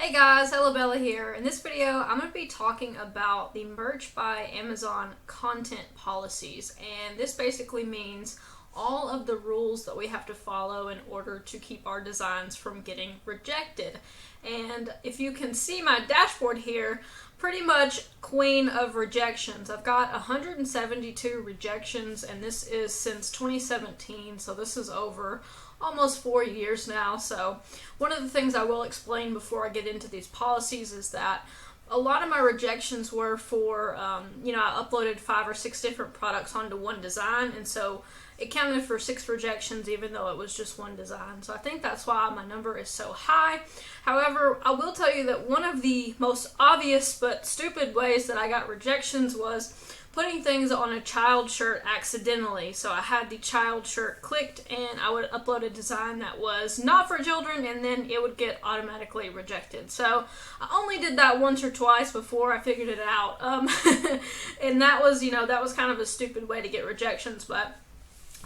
Hey guys, Hello Bella here. In this video, I'm going to be talking about the Merch by Amazon content policies, and this basically means all of the rules that we have to follow in order to keep our designs from getting rejected. And if you can see my dashboard here, pretty much queen of rejections. I've got 172 rejections, and this is since 2017, so this is over almost 4 years now. So one of the things I will explain before I get into these policies is that a lot of my rejections were for, I uploaded 5 or 6 different products onto one design, and so it counted for 6 rejections even though it was just one design. So I think that's why my number is so high. However, I will tell you that one of the most obvious but stupid ways that I got rejections was putting things on a child shirt accidentally. So I had the child shirt clicked and I would upload a design that was not for children, and then it would get automatically rejected. So I only did that once or twice before I figured it out. And that was kind of a stupid way to get rejections. But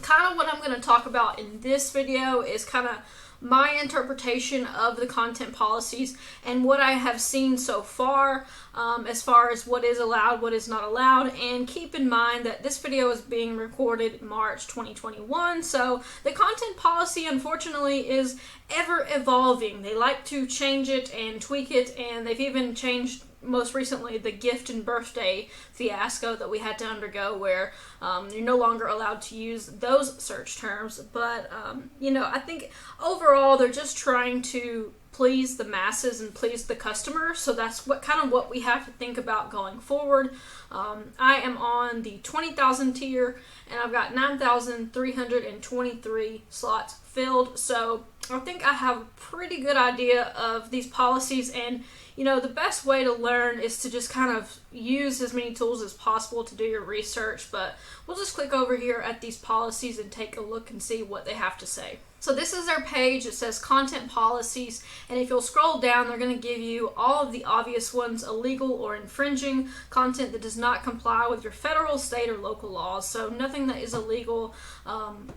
kind of what I'm going to talk about in this video is kind of my interpretation of the content policies and what I have seen so far as what is allowed, what is not allowed. And keep in mind that this video is being recorded March 2021, so the content policy unfortunately is ever evolving. They like to change it and tweak it, and they've even changed most recently the gift and birthday fiasco that we had to undergo, where you're no longer allowed to use those search terms. But I think overall they're just trying to please the masses and please the customer, so that's what we have to think about going forward. I am on the 20,000 tier, and I've got 9,323 slots filled, so I think I have a pretty good idea of these policies. And the best way to learn is to just kind of use as many tools as possible to do your research. But we'll just click over here at these policies and take a look and see what they have to say. So this is their page. It says content policies, and if you'll scroll down, they're going to give you all of the obvious ones: illegal or infringing content that does not comply with your federal, state, or local laws. So nothing that is illegal,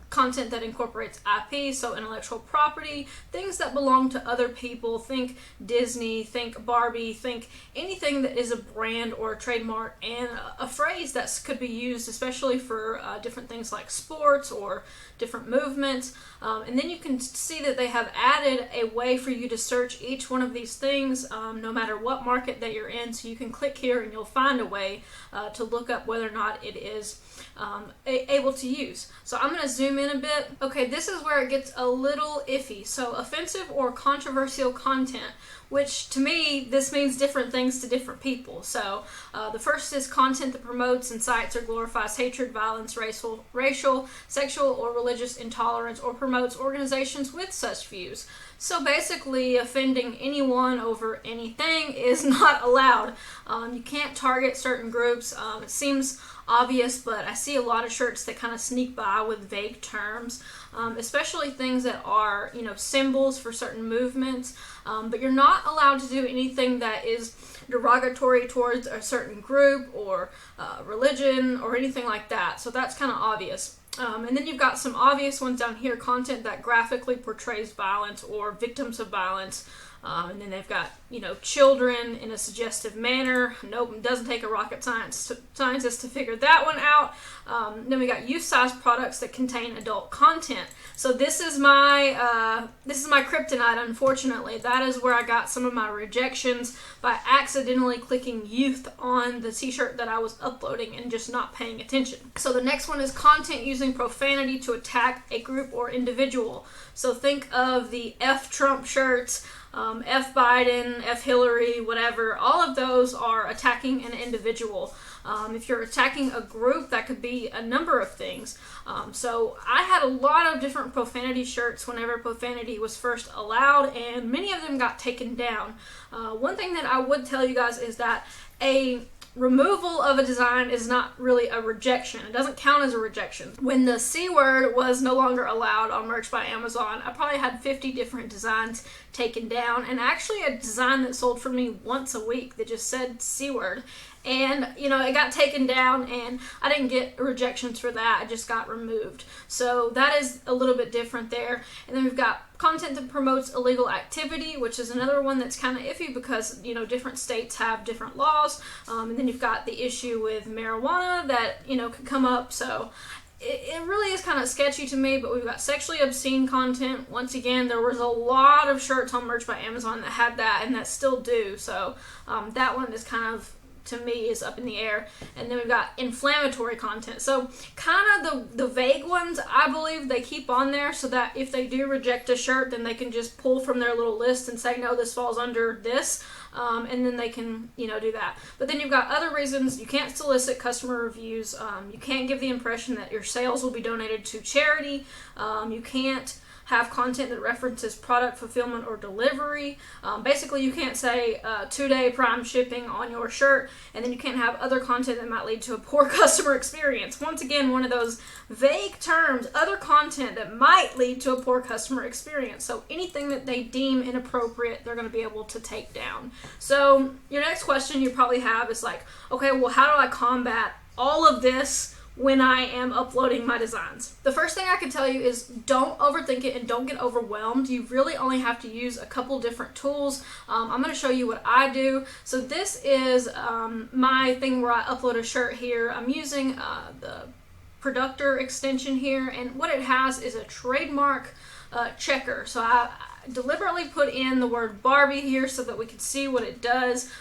content that incorporates IP, so intellectual property, things that belong to other people. Think Disney, think Barbie, think anything that is a brand or a trademark, and a phrase that could be used especially for different things like sports or different movements. And then you can see that they have added a way for you to search each one of these things, no matter what market that you're in. So you can click here and you'll find a way to look up whether or not it is able to use. So I'm going to zoom in a bit. Okay, this is where it gets a little iffy. So offensive or controversial content, which to me, this means different things to different people. So the first is content that promotes, incites, or glorifies hatred, violence, racial, sexual, or religious intolerance, or promotes organizations with such views. So basically, offending anyone over anything is not allowed. You can't target certain groups. It seems obvious, but I see a lot of shirts that kind of sneak by with vague terms, especially things that are, symbols for certain movements. But you're not allowed to do anything that is derogatory towards a certain group or religion or anything like that. So that's kind of obvious. And then you've got some obvious ones down here: content that graphically portrays violence or victims of violence. And then they've got, children in a suggestive manner. Nope, it doesn't take a rocket scientist to figure that one out. Then we got youth-sized products that contain adult content. So this is my kryptonite, unfortunately. That is where I got some of my rejections, by accidentally clicking youth on the t-shirt that I was uploading and just not paying attention. So the next one is content using profanity to attack a group or individual. So think of the F Trump shirts, F Biden, F Hillary, whatever. All of those are attacking an individual. If you're attacking a group, that could be a number of things. So I had a lot of different profanity shirts whenever profanity was first allowed, and many of them got taken down. One thing that I would tell you guys is that a removal of a design is not really a rejection. It doesn't count as a rejection. When the C word was no longer allowed on Merch by Amazon, I probably had 50 different designs taken down, and actually a design that sold for me once a week that just said C word. And, you know, it got taken down, and I didn't get rejections for that. It just got removed. So that is a little bit different there. And then we've got content that promotes illegal activity, which is another one that's kind of iffy because, you know, different states have different laws. And then you've got the issue with marijuana that, you know, could come up. So it really is kind of sketchy to me. But we've got sexually obscene content. Once again, there was a lot of shirts on Merch by Amazon that had that, and that still do. So that one is kind of, to me, is up in the air. And then we've got inflammatory content. So kind of the vague ones, I believe they keep on there so that if they do reject a shirt, then they can just pull from their little list and say, no, this falls under this. And then they can, you know, do that. But then you've got other reasons. You can't solicit customer reviews. You can't give the impression that your sales will be donated to charity. You can't have content that references product fulfillment or delivery. Basically, you can't say 2-day prime shipping on your shirt, and then you can't have other content that might lead to a poor customer experience. Once again, one of those vague terms, other content that might lead to a poor customer experience. So anything that they deem inappropriate, they're going to be able to take down. So your next question you probably have is like, okay, well, how do I combat all of this when I am uploading my designs? The first thing I can tell you is don't overthink it and don't get overwhelmed. You really only have to use a couple different tools. I'm going to show you what I do. So this is my thing where I upload a shirt here. I'm using the Productor extension here, and what it has is a trademark checker. So I deliberately put in the word Barbie here so that we could see what it does.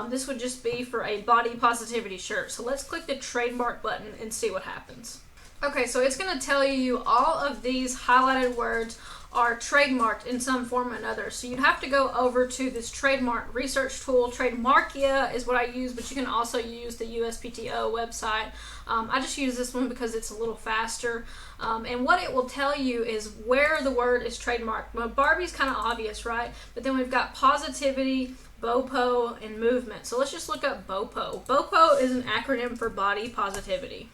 This would just be for a body positivity shirt. So let's click the trademark button and see what happens. Okay, so it's going to tell you all of these highlighted words are trademarked in some form or another. So you'd have to go over to this trademark research tool. Trademarkia is what I use, but you can also use the USPTO website. I just use this one because it's a little faster. And what it will tell you is where the word is trademarked. Well, Barbie's kind of obvious, right? But then we've got positivity, BOPO, and movement. So let's just look up BOPO. BOPO is an acronym for body positivity.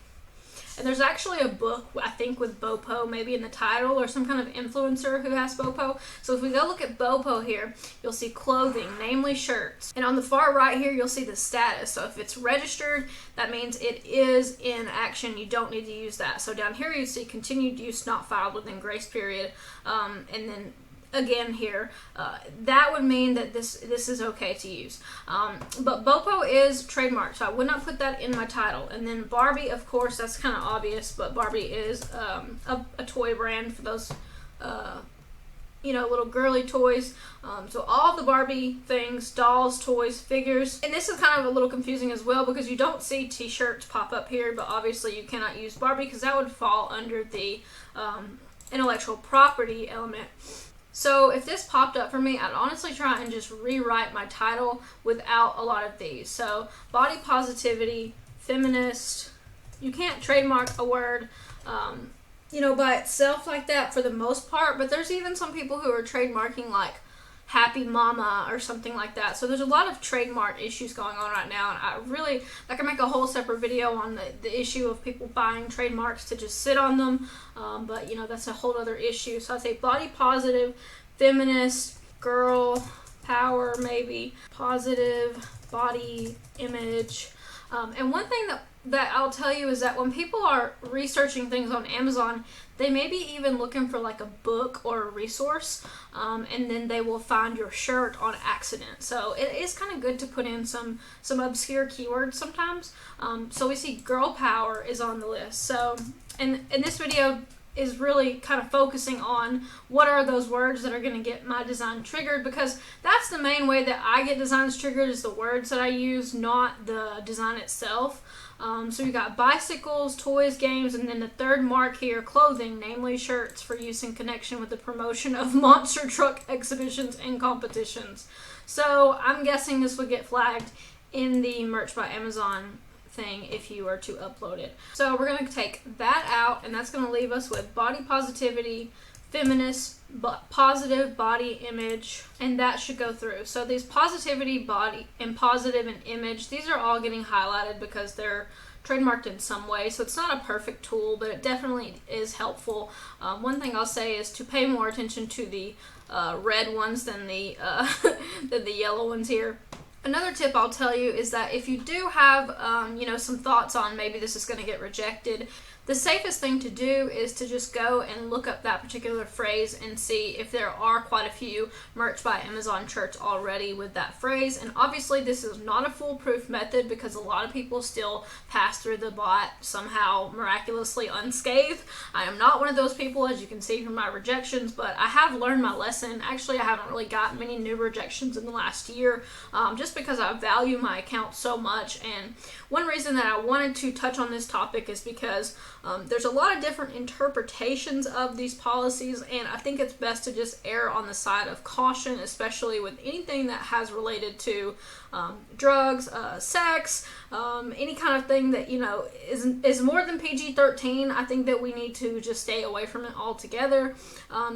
And there's actually a book, I think, with BOPO, maybe in the title, or some kind of influencer who has BOPO. So if we go look at BOPO here, you'll see clothing, namely shirts. And on the far right here, you'll see the status. So if it's registered, that means it is in action. You don't need to use that. So down here, you see continued use not filed within grace period. And then again here, that would mean that this is okay to use. But BOPO is trademarked, so I would not put that in my title. And then Barbie, of course, that's kind of obvious, but Barbie is a toy brand for those you know, little girly toys. So all the Barbie things, dolls, toys, figures. And this is kind of a little confusing as well because you don't see t-shirts pop up here, but obviously you cannot use Barbie because that would fall under the intellectual property element. So if this popped up for me, I'd honestly try and just rewrite my title without a lot of these. So body positivity, feminist. You can't trademark a word, you know, by itself like that for the most part. But there's even some people who are trademarking like happy mama or something like that. So there's a lot of trademark issues going on right now. And I can make a whole separate video on the issue of people buying trademarks to just sit on them. But, you know, that's a whole other issue. So I'd say body positive, feminist, girl, power maybe, positive, body image. And one thing that I'll tell you is that when people are researching things on Amazon, they may be even looking for like a book or a resource, and then they will find your shirt on accident. So it is kind of good to put in some obscure keywords sometimes. So we see girl power is on the list. So and this video is really kind of focusing on what are those words that are going to get my design triggered, because that's the main way that I get designs triggered is the words that I use, not the design itself. So we got bicycles, toys, games, and then the third mark here, clothing, namely shirts for use in connection with the promotion of monster truck exhibitions and competitions. So I'm guessing this would get flagged in the Merch by Amazon thing if you were to upload it. So we're going to take that out, and that's going to leave us with body positivity, feminist, positive body image, and that should go through. So these positivity, body, and positive and image, these are all getting highlighted because they're trademarked in some way. So it's not a perfect tool, but it definitely is helpful. One thing I'll say is to pay more attention to the red ones than the than the yellow ones here. Another tip I'll tell you is that if you do have, some thoughts on maybe this is going to get rejected, the safest thing to do is to just go and look up that particular phrase and see if there are quite a few merch by Amazon shirts already with that phrase. And obviously this is not a foolproof method because a lot of people still pass through the bot somehow miraculously unscathed. I am not one of those people, as you can see from my rejections, but I have learned my lesson. Actually, I haven't really gotten many new rejections in the last year, just because I value my account so much. And one reason that I wanted to touch on this topic is because there's a lot of different interpretations of these policies, and I think it's best to just err on the side of caution, especially with anything that has related to drugs, sex, any kind of thing that is more than PG-13. I think that we need to just stay away from it altogether.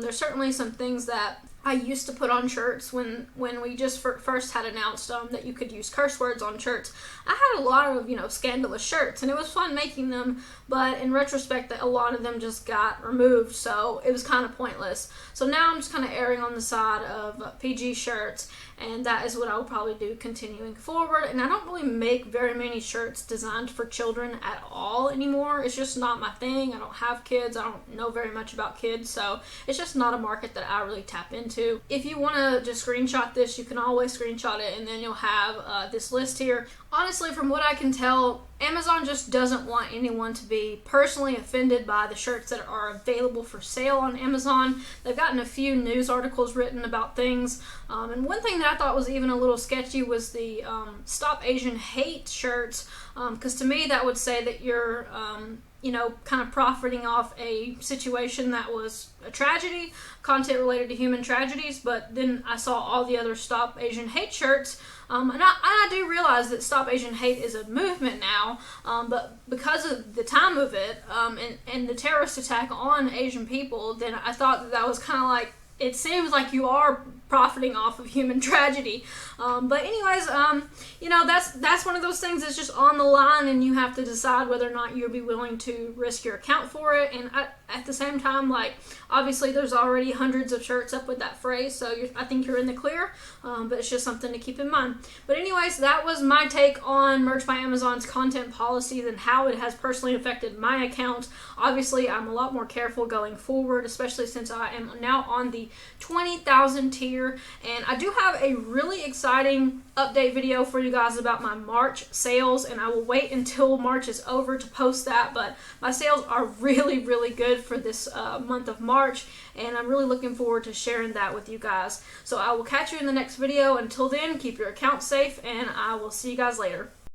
There's certainly some things that I used to put on shirts when we just first had announced that you could use curse words on shirts. I had a lot of scandalous shirts, and it was fun making them, but in retrospect a lot of them just got removed, so it was kind of pointless. So now I'm just kind of erring on the side of PG shirts, and that is what I will probably do continuing forward. And I don't really make very many shirts designed for children at all anymore. It's just not my thing. I don't have kids. I don't know very much about kids, so it's just not a market that I really tap into. If you want to just screenshot this, you can always screenshot it, and then you'll have this list here. Honestly, from what I can tell, Amazon just doesn't want anyone to be personally offended by the shirts that are available for sale on Amazon. They've gotten a few news articles written about things, and one thing that I thought was even a little sketchy was the Stop Asian Hate shirts, because to me that would say that you're kind of profiting off a situation that was a tragedy, content related to human tragedies. But then I saw all the other Stop Asian Hate shirts, and I do realize that Stop Asian Hate is a movement now, but because of the time of it, and the terrorist attack on Asian people, then I thought that was kind of like, it seems like you are profiting off of human tragedy. But anyways, that's one of those things that's just on the line, and you have to decide whether or not you'll be willing to risk your account for it. And at the same time, obviously there's already hundreds of shirts up with that phrase, so I think you're in the clear, but it's just something to keep in mind. But anyways, that was my take on Merch by Amazon's content policies and how it has personally affected my account. Obviously, I'm a lot more careful going forward, especially since I am now on the 20,000 tier. And I do have a really exciting update video for you guys about my March sales, and I will wait until March is over to post that. But my sales are really, really good for this month of March, and I'm really looking forward to sharing that with you guys. So I will catch you in the next video. Until then, keep your account safe, and I will see you guys later.